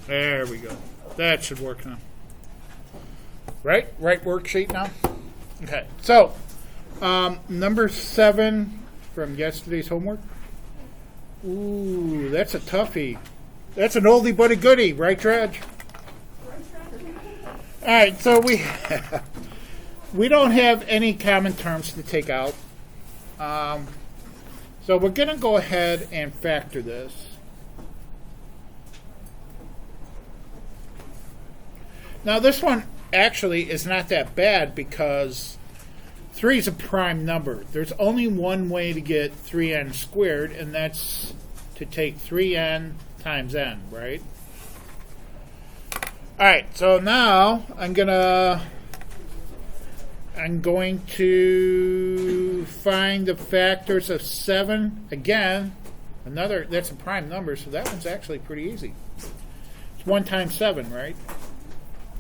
There we go. That should work now. Right? Right worksheet now? Okay. So, number 7 from yesterday's homework. Ooh, that's a toughie. That's an oldie but a goodie, right, Dredge? All right, so we don't have any common terms to take out. So we're going to go ahead and factor this. Now this one actually is not that bad because 3 is a prime number. There's only one way to get 3n squared, and that's to take 3n times n, right? All right, so now I'm going to find the factors of 7. Again, that's a prime number, so that one's actually pretty easy. It's 1 times 7, right?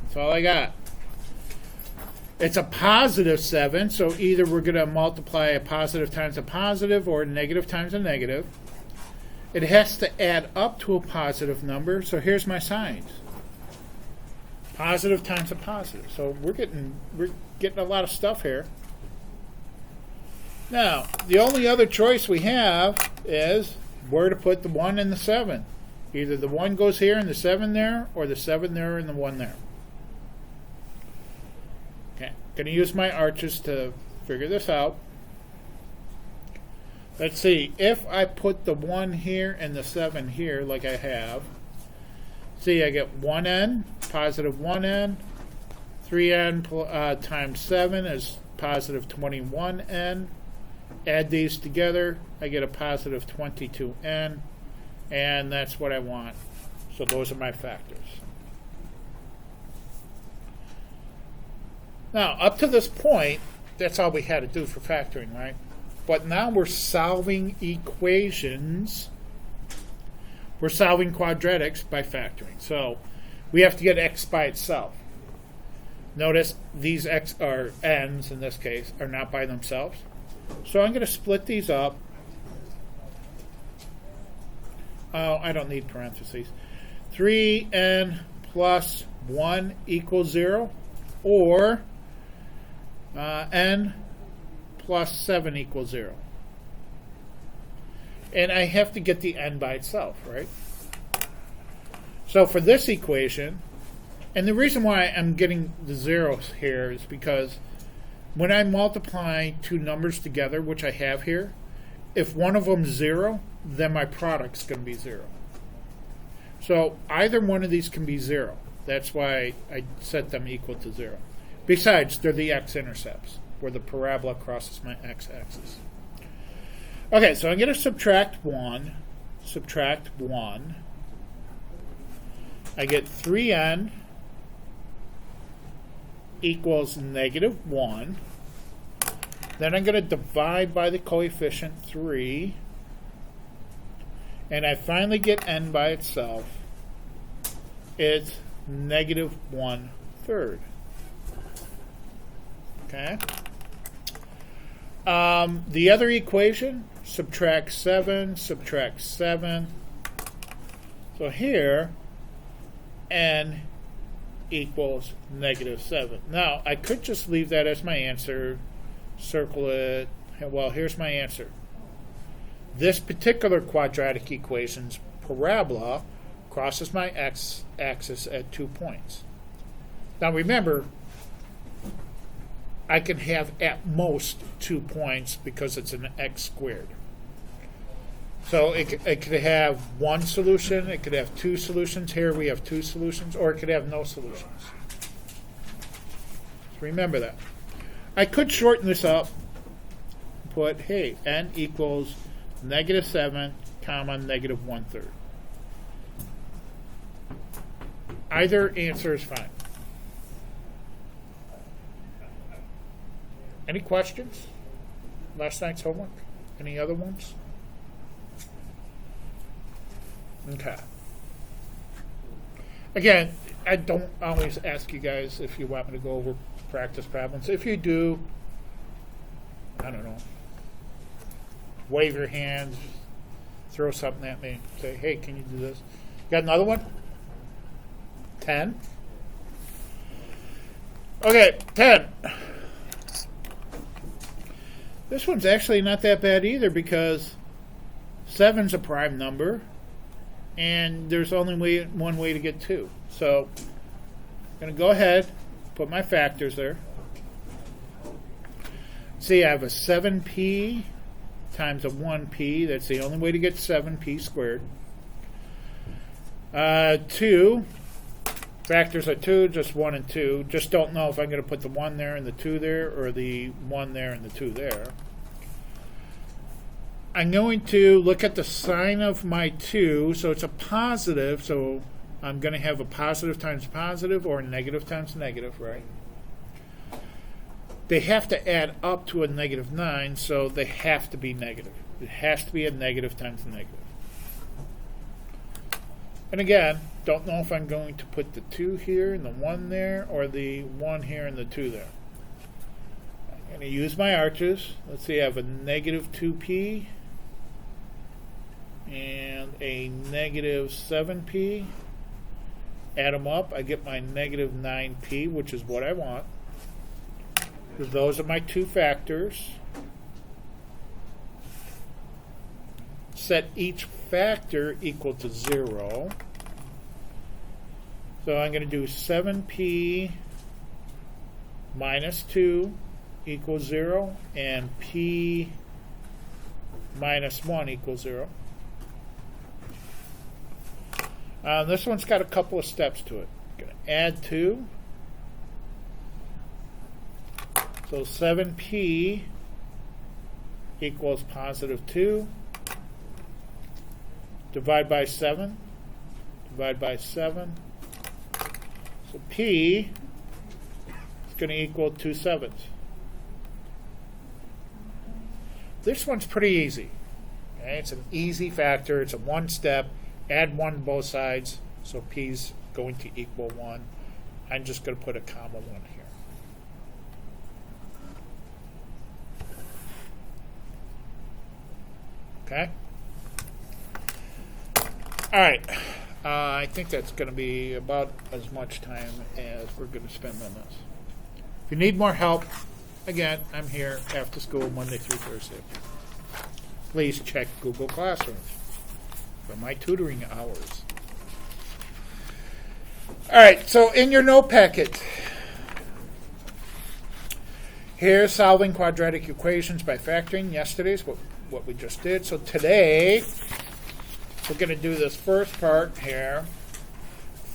That's all I got. It's a positive 7, so either we're going to multiply a positive times a positive or a negative times a negative. It has to add up to a positive number, so here's my signs. Positive times a positive. So we're getting a lot of stuff here. Now, the only other choice we have is where to put the 1 and the 7. Either the 1 goes here and the 7 there, or the 7 there and the 1 there. Okay, going to use my arches to figure this out. Let's see, if I put the 1 here and the 7 here like I have, see, I get 1n, positive 1n, 3n times 7 is positive 21n. Add these together, I get a positive 22n, and that's what I want. So those are my factors. Now, up to this point, that's all we had to do for factoring, right? But now we're solving equations. We're solving quadratics by factoring. So we have to get x by itself. Notice these x, or n's in this case, are not by themselves. So I'm going to split these up. Oh, I don't need parentheses. 3n plus 1 equals 0, or n plus 7 equals 0. And I have to get the n by itself, right? So for this equation, and the reason why I'm getting the zeros here is because when I multiply two numbers together, which I have here, if one of them is 0, then my product's going to be 0. So either one of these can be 0. That's why I set them equal to 0. Besides, they're the x-intercepts, where the parabola crosses my x-axis. Okay, so I'm going to subtract 1. Subtract 1. I get 3n equals negative 1. Then I'm going to divide by the coefficient 3. And I finally get n by itself. It's negative 1/3. Okay. The other equation, subtract 7, subtract 7. So here, n equals negative 7. Now, I could just leave that as my answer, circle it. Well, here's my answer. This particular quadratic equation's parabola crosses my x-axis at 2 points. Now, remember, I can have at most 2 points because it's an x squared. So it could have one solution, it could have two solutions. Here we have two solutions, or it could have no solutions. So remember that. I could shorten this up, put, hey, n equals negative 7, comma, negative 1/3. Either answer is fine. Any questions? Last night's homework? Any other ones? Okay. Again, I don't always ask you guys if you want me to go over practice problems. If you do, I don't know, wave your hands, throw something at me, say, hey, can you do this? Got another one? 10. Okay, 10. This one's actually not that bad either because 7's a prime number and there's only one way to get 2. So I'm going to go ahead, put my factors there. See, I have a 7p times a 1p. That's the only way to get 7p squared. 2. Factors are 2, just 1 and 2. Just don't know if I'm going to put the 1 there and the 2 there or the 1 there and the 2 there. I'm going to look at the sign of my 2. So it's a positive. So I'm going to have a positive times positive or a negative times negative, right? They have to add up to a negative 9, so they have to be negative. It has to be a negative times negative. And again, don't know if I'm going to put the 2 here and the 1 there or the 1 here and the 2 there. I'm going to use my arches. Let's see, I have a negative 2p and a negative 7p. Add them up, I get my negative 9p, which is what I want. Those are my 2 factors. Set each factor equal to 0. So I'm going to do 7p minus 2 equals 0 and p minus 1 equals 0. This one's got a couple of steps to it. I'm going to add 2. So 7p equals positive 2. Divide by 7. Divide by 7. So p is going to equal 2 sevenths. This one's pretty easy. Okay? It's an easy factor. It's a one step. Add 1 to both sides. So p is going to equal 1. I'm just going to put a comma 1 here. Okay. All right. I think that's going to be about as much time as we're going to spend on this. If you need more help, again, I'm here after school Monday through Thursday. Please check Google Classroom for my tutoring hours. All right. So in your note packet, here's solving quadratic equations by factoring. Yesterday's what we just did. So today, we're going to do this first part here,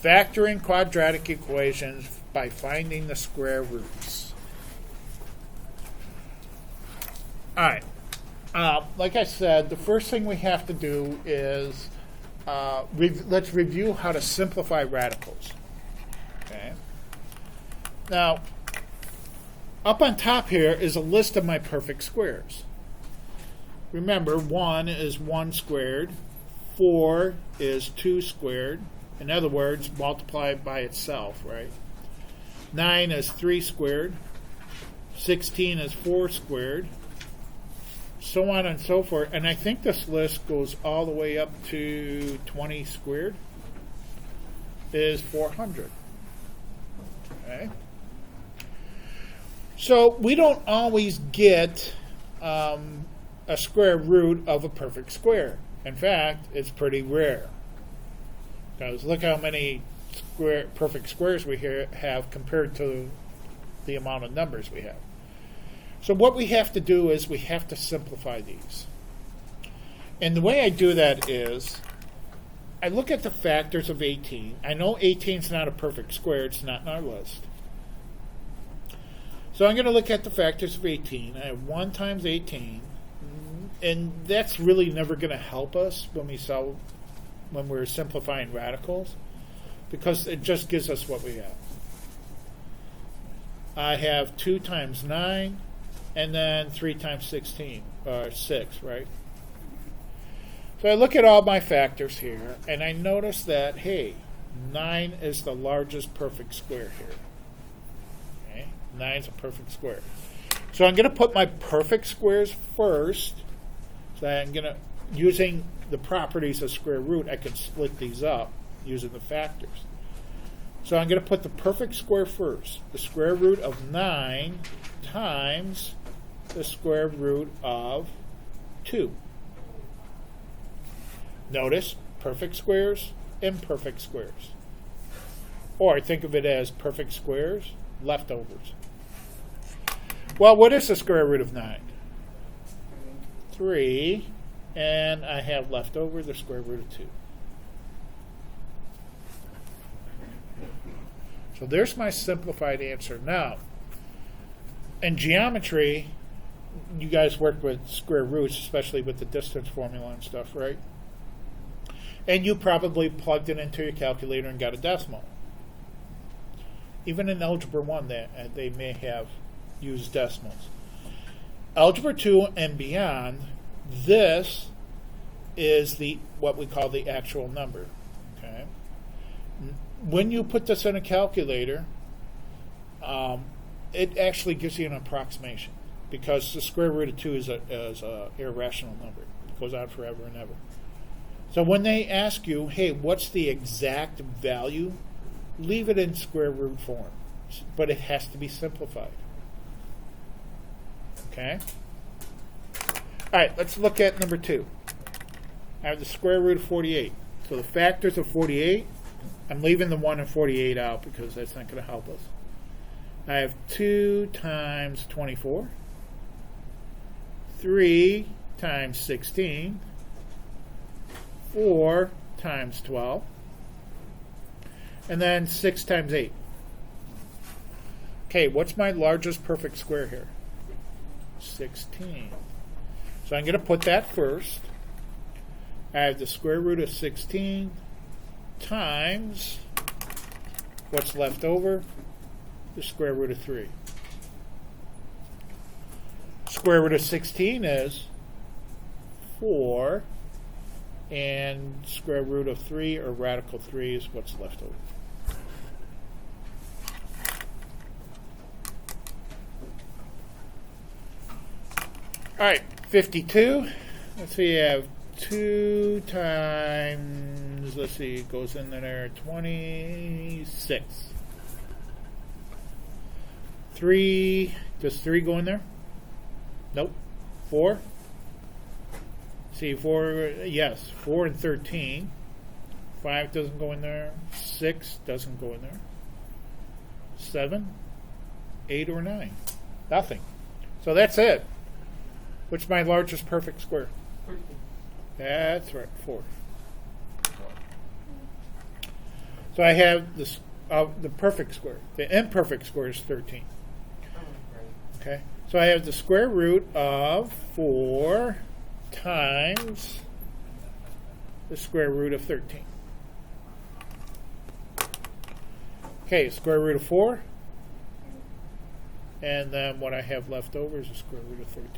factoring quadratic equations by finding the square roots. All right. Like I said, the first thing we have to do is let's review how to simplify radicals. Okay. Now, up on top here is a list of my perfect squares. Remember, 1 is 1 squared, 4 is 2 squared. In other words, multiply by itself, right? 9 is 3 squared, 16 is 4 squared, so on and so forth. And I think this list goes all the way up to 20 squared is 400. Okay? So we don't always get a square root of a perfect square. In fact, it's pretty rare. Because look how many perfect squares we have compared to the amount of numbers we have. So what we have to do is we have to simplify these. And the way I do that is I look at the factors of 18. I know 18 is not a perfect square. It's not in our list. So I'm going to look at the factors of 18. I have 1 times 18. And that's really never going to help us when we're simplifying radicals, because it just gives us what we have. I have 2 times 9, and then 3 times 16, or 6, right? So I look at all my factors here, and I notice that, hey, 9 is the largest perfect square here. Okay? 9 is a perfect square. So I'm going to put my perfect squares first. So I'm going to, using the properties of square root, I can split these up using the factors. So I'm going to put the perfect square first. The square root of 9 times the square root of 2. Notice perfect squares, imperfect squares. Or think of it as perfect squares, leftovers. Well, what is the square root of 9? 3. And I have left over the square root of 2. So there's my simplified answer. Now, in geometry, you guys work with square roots, especially with the distance formula and stuff, right? And you probably plugged it into your calculator and got a decimal. Even in Algebra 1, they may have used decimals. Algebra 2 and beyond, this is what we call the actual number. Okay. When you put this in a calculator, it actually gives you an approximation, because the square root of 2 is a irrational number. It goes on forever and ever. So when they ask you, hey, what's the exact value, leave it in square root form, but it has to be simplified. Okay? All right, let's look at number 2. I have the square root of 48. So the factors of 48, I'm leaving the 1 and 48 out because that's not going to help us. I have 2 times 24, 3 times 16, 4 times 12, and then 6 times 8. Okay, what's my largest perfect square here? 16. So I'm going to put that first. I have the square root of 16 times what's left over, the square root of 3. Square root of 16 is 4, and square root of 3, or radical 3, is what's left over. All right, 52. Let's see, I have 2 times, let's see, it goes in there, 26. 3, does 3 go in there? Nope. 4? See, 4, yes, 4 and 13. 5 doesn't go in there. 6 doesn't go in there. 7, 8, or 9? Nothing. So that's it. Which is my largest perfect square? 13. That's right, 4. So I have this the perfect square. The imperfect square is 13. Okay, so I have the square root of 4 times the square root of 13. Okay, square root of 4, and then what I have left over is the square root of 13.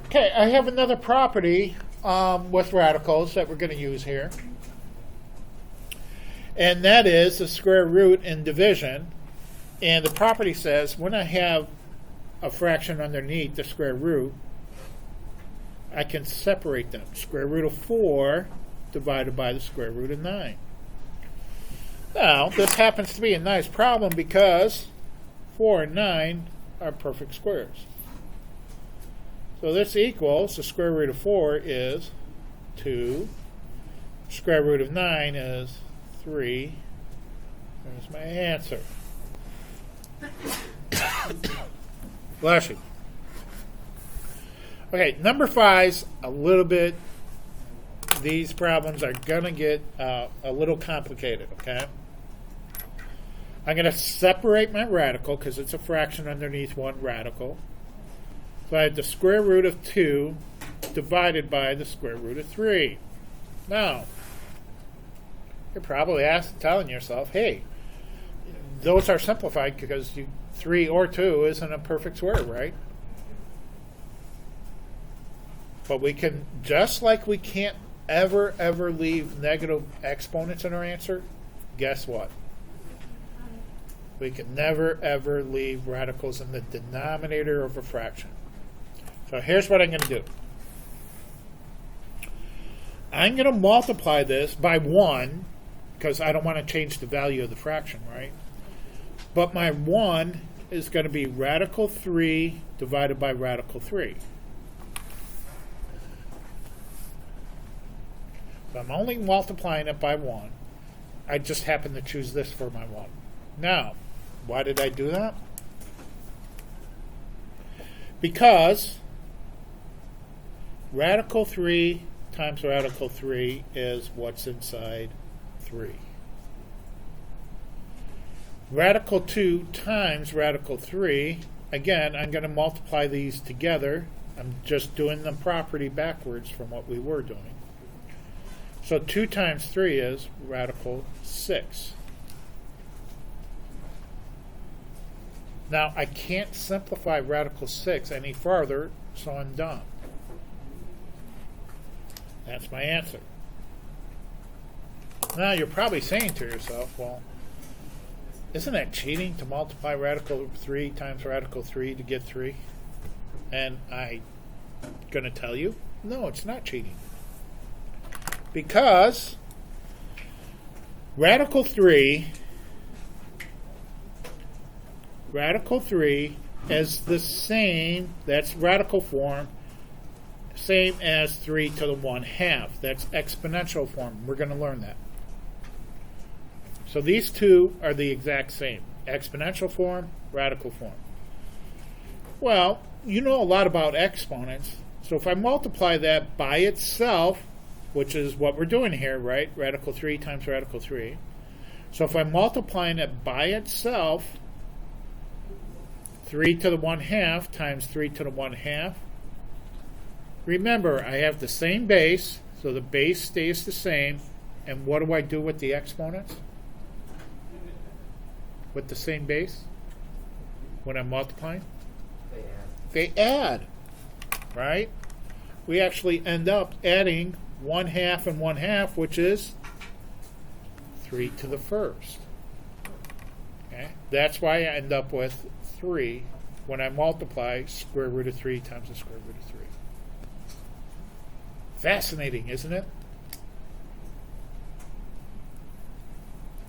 Okay, I have another property with radicals that we're going to use here. And that is the square root in division. And the property says when I have a fraction underneath the square root, I can separate them. Square root of 4 divided by the square root of 9. Now, this happens to be a nice problem because 4 and 9 are perfect squares. So this equals, the square root of 4 is 2. Square root of 9 is 3. There's my answer. Bless you. Okay, number 5's a little bit, these problems are going to get a little complicated, okay? I'm going to separate my radical because it's a fraction underneath one radical. So I have the square root of 2 divided by the square root of 3. Now, you're probably telling yourself, hey, those are simplified because 3 or 2 isn't a perfect square, right? But we can, just like we can't ever leave negative exponents in our answer, guess what? We can never, ever leave radicals in the denominator of a fraction. So here's what I'm going to do. I'm going to multiply this by 1 because I don't want to change the value of the fraction, right? But my 1 is going to be radical 3 divided by radical 3. So I'm only multiplying it by 1. I just happen to choose this for my 1. Now, why did I do that? Because radical 3 times radical 3 is what's inside 3. Radical 2 times radical 3, again, I'm going to multiply these together. I'm just doing the property backwards from what we were doing. So 2 times 3 is radical 6. Now, I can't simplify radical 6 any farther, so I'm done. That's my answer. Now, you're probably saying to yourself, well, isn't that cheating to multiply radical 3 times radical 3 to get 3? And I'm going to tell you, no, it's not cheating. Because radical 3 is the same, that's radical form, same as 3 to the 1/2. That's exponential form. We're going to learn that. So these two are the exact same. Exponential form, radical form. Well, you know a lot about exponents. So if I multiply that by itself, which is what we're doing here, right? Radical 3 times radical 3. So if I'm multiplying it by itself, 3 to the 1/2 times 3 to the 1/2. Remember, I have the same base, so the base stays the same. And what do I do with the exponents? With the same base? When I'm multiplying? They add. Right? We actually end up adding 1/2 and 1/2, which is 3 to the 1st. Okay? That's why I end up with 3 when I multiply square root of 3 times the square root of 3. Fascinating, isn't it?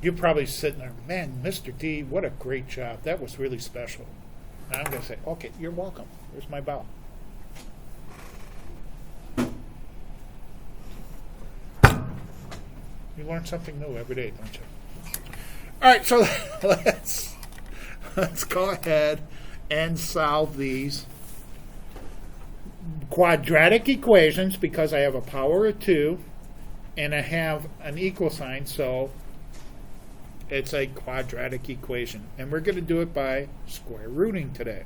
You're probably sitting there, man, Mr. D, what a great job. That was really special. And I'm going to say, okay, you're welcome. Here's my bow. You learn something new every day, don't you? All right, so let's go ahead and solve these quadratic equations because I have a power of 2 and I have an equal sign, so it's a quadratic equation. And we're going to do it by square rooting today.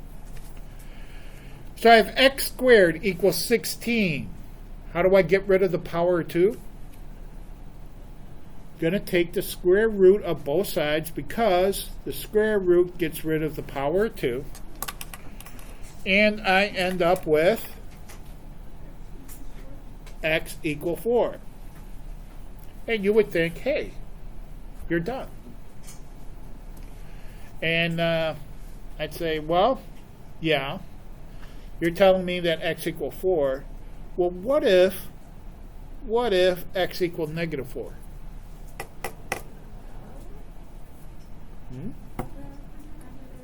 So I have x squared equals 16. How do I get rid of the power of 2? Going to take the square root of both sides because the square root gets rid of the power of 2. And I end up with x equal 4. And you would think, hey, you're done. And I'd say, well, yeah, you're telling me that x equal 4. Well, what if x equaled negative 4?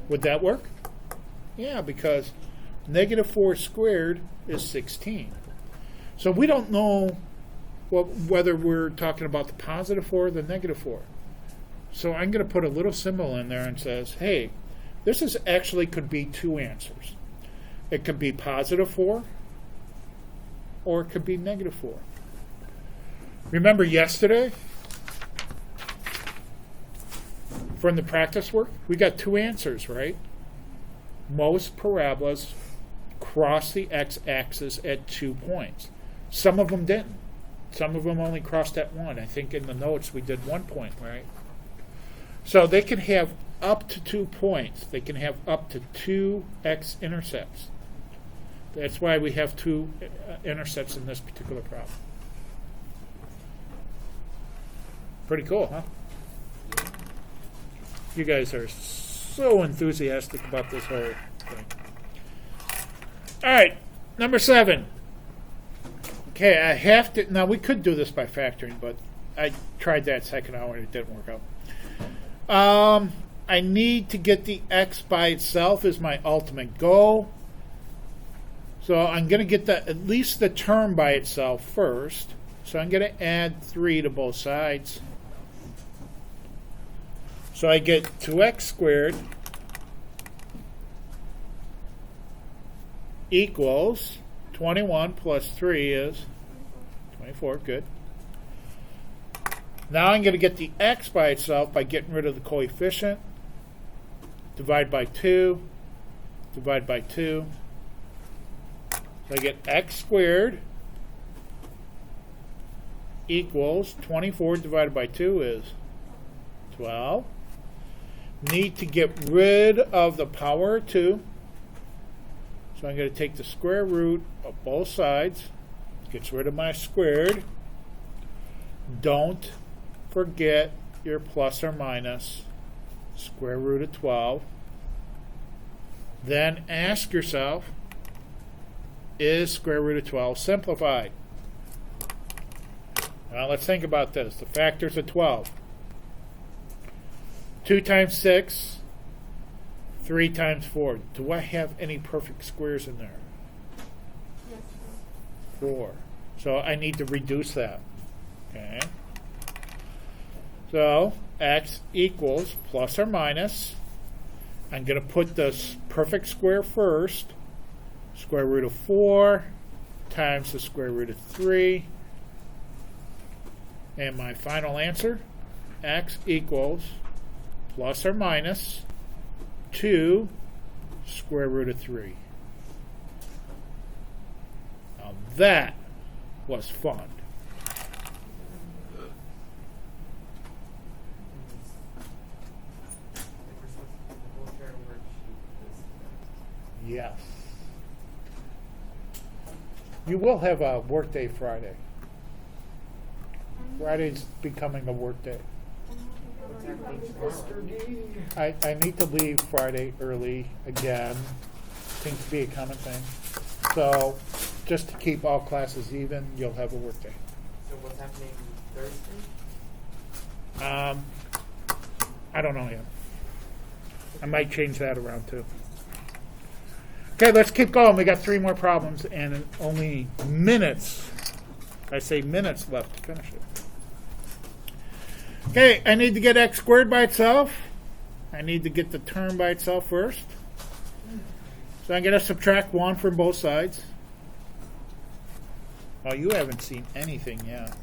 Would that work? Yeah, because negative 4 squared is 16. So we don't know whether we're talking about the positive 4 or the negative 4. So I'm going to put a little symbol in there and says, hey, this is actually could be two answers. It could be positive 4 or it could be negative 4. Remember yesterday from the practice work, we got two answers, right? Most parabolas cross the x-axis at 2 points. Some of them didn't. Some of them only crossed at 1. I think in the notes we did 1 point, right? So they can have up to 2 points. They can have up to 2 x-intercepts. That's why we have 2 intercepts in this particular problem. Pretty cool, huh? You guys are so enthusiastic about this whole thing. All right, number 7. Okay, I have to. Now, we could do this by factoring, but I tried that second hour and it didn't work out. I need to get the x by itself is my ultimate goal. So I'm going to get at least the term by itself first. So I'm going to add 3 to both sides. So I get 2x squared equals 21 plus 3 is 24. Good. Now I'm going to get the x by itself by getting rid of the coefficient. Divide by 2. Divide by 2. So I get x squared equals 24 divided by 2 is 12. Need to get rid of the power of 2. So I'm going to take the square root of both sides. Gets rid of my squared. Don't forget your plus or minus square root of 12. Then ask yourself, is square root of 12 simplified? Now let's think about this. The factors of 12. 2 times 6, 3 times 4. Do I have any perfect squares in there? Yes. 4. So I need to reduce that. Okay. So x equals plus or minus. I'm going to put this perfect square first. Square root of 4 times the square root of 3. And my final answer, x equals plus or minus 2 square root of 3. Now that was fun. Yes. You will have a workday Friday. Friday's becoming a workday. I need to leave Friday early again. Seems to be a common thing. So just to keep all classes even, you'll have a workday. So what's happening Thursday? I don't know yet. I might change that around too. Okay, let's keep going. We got 3 more problems and only minutes. I say minutes left to finish it. Okay, I need to get x squared by itself. I need to get the term by itself first. So I'm going to subtract 1 from both sides. Oh, you haven't seen anything yet.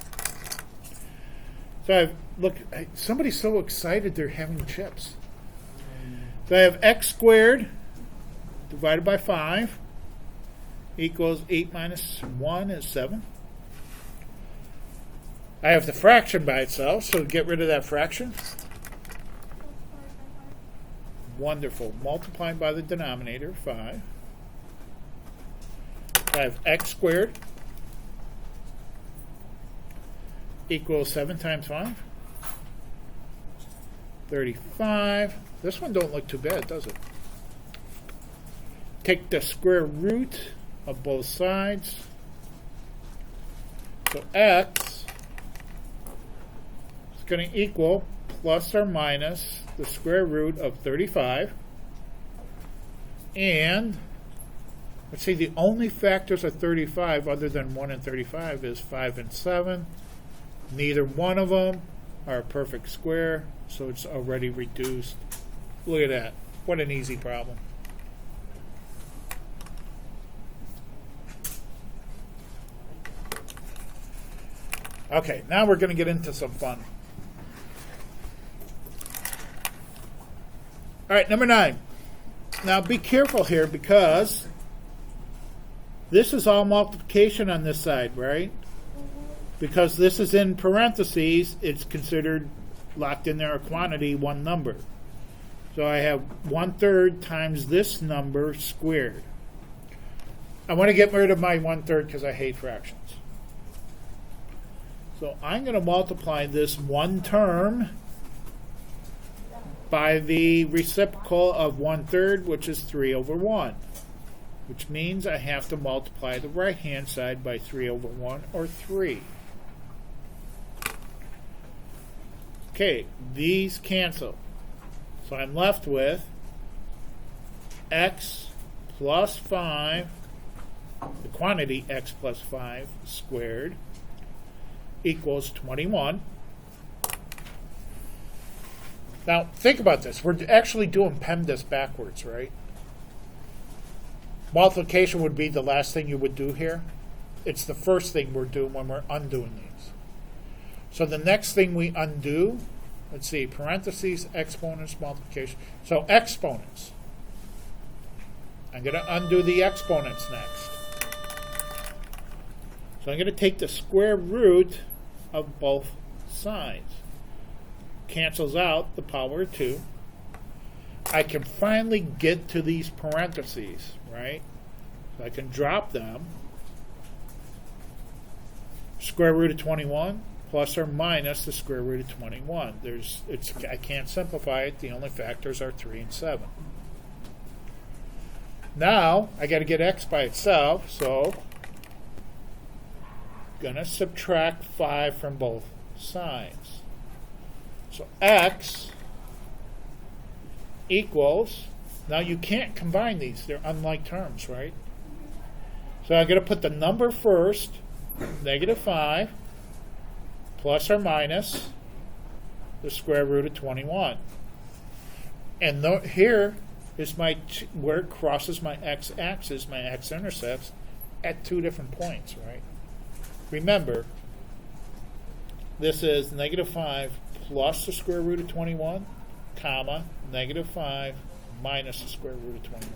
So somebody's so excited they're having chips. So I have x squared divided by 5 equals 8 minus 1 is 7. I have the fraction by itself, so get rid of that fraction. Wonderful. Multiplying by the denominator, 5. I have x squared equals 7 times 5. 35. This one don't look too bad, does it? Take the square root of both sides. So x is going to equal plus or minus the square root of 35. And let's see, the only factors of 35 other than 1 and 35 is 5 and 7. Neither one of them are a perfect square, so it's already reduced. Look at that. What an easy problem. Okay, now we're going to get into some fun. All right, number 9. Now be careful here because this is all multiplication on this side, right? Because this is in parentheses, it's considered locked in there a quantity, one number. So I have 1/3 times this number squared. I want to get rid of my 1/3 because I hate fractions. So I'm going to multiply this one term by the reciprocal of 1/3, which is 3/1. which means I have to multiply the right-hand side by 3 over 1, or 3. Okay, these cancel. So I'm left with x plus 5, the quantity x plus 5 squared, equals 21. Now, think about this. We're actually doing PEMDAS backwards, right? Multiplication would be the last thing you would do here. It's the first thing we're doing when we're undoing these. So the next thing we undo, let's see, parentheses, exponents, multiplication. So exponents. I'm going to undo the exponents next. So I'm going to take the square root of both sides. Cancels out the power of 2. I can finally get to these parentheses, right? So I can drop them. Square root of 21 plus or minus the square root of 21. I can't simplify it. The only factors are 3 and 7. Now I got to get x by itself, so I'm going to subtract 5 from both sides. So x equals, now you can't combine these, they're unlike terms, right? So I'm going to put the number first, negative 5, plus or minus the square root of 21. And here is where it crosses my x-axis, my x-intercepts, at 2 different points, right? Remember, this is negative 5 plus the square root of 21, comma, negative 5 minus the square root of 21.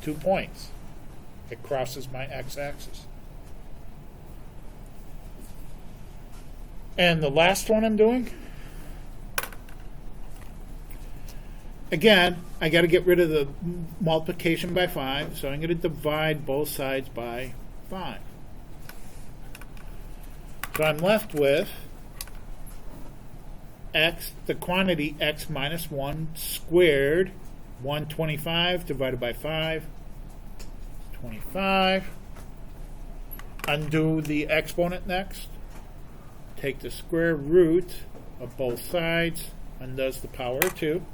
2 points. It crosses my x-axis. And the last one I'm doing, again, I got to get rid of the multiplication by 5, so I'm going to divide both sides by 5. So I'm left with x, the quantity x minus 1 squared, 125 divided by 5, 25. Undo the exponent next. Take the square root of both sides, undoes the power of 2.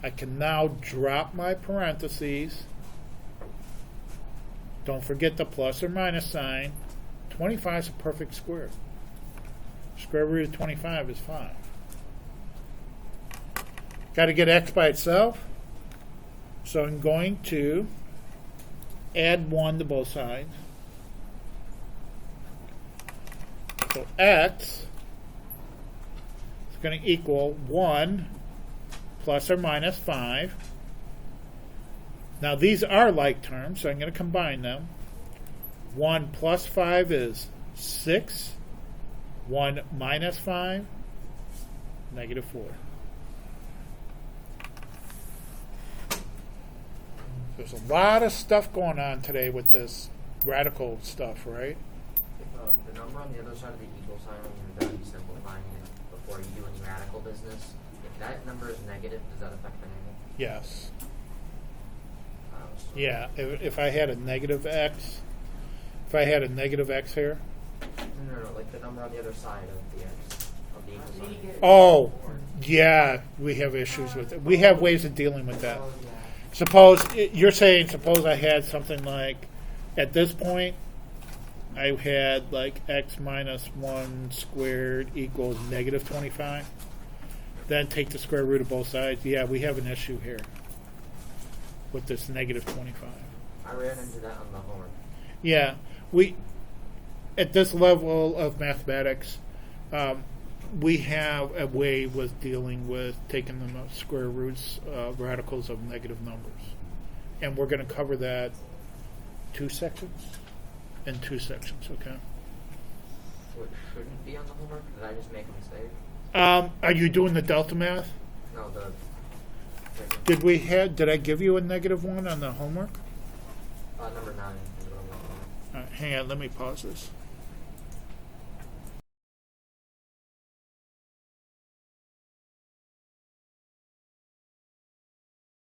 I can now drop my parentheses. Don't forget the plus or minus sign. 25 is a perfect square. Square root of 25 is 5. Got to get x by itself. So I'm going to add 1 to both sides. So x is going to equal 1 plus or minus 5. Now these are like terms, so I'm going to combine them. 1 plus 5 is 6. 1 minus 5, negative 4. There's a lot of stuff going on today with this radical stuff, right? If the number on the other side of the equal sign when you're done simplifying it before you do any radical business, if that number is negative, does that affect the negative? Yes. So Yeah, if I had a negative x, here. No, like the number on the other side of the x, of the equal sign. Oh, yeah, we have issues with it. We have ways of dealing with that. Oh, yeah. Suppose I had something like, at this point, I had like x minus 1 squared equals negative 25. Then take the square root of both sides. Yeah, we have an issue here with this negative 25. I ran into that on the homework. Yeah, at this level of mathematics, we have a way with dealing with taking the square roots, radicals of negative numbers. And we're going to cover that in 2 sections, okay? So it shouldn't be on the homework? Did I just make a mistake? Are you doing the delta math? No, Did I give you a negative 1 on the homework? number 9 is what I'm looking at. Hang on, let me pause this.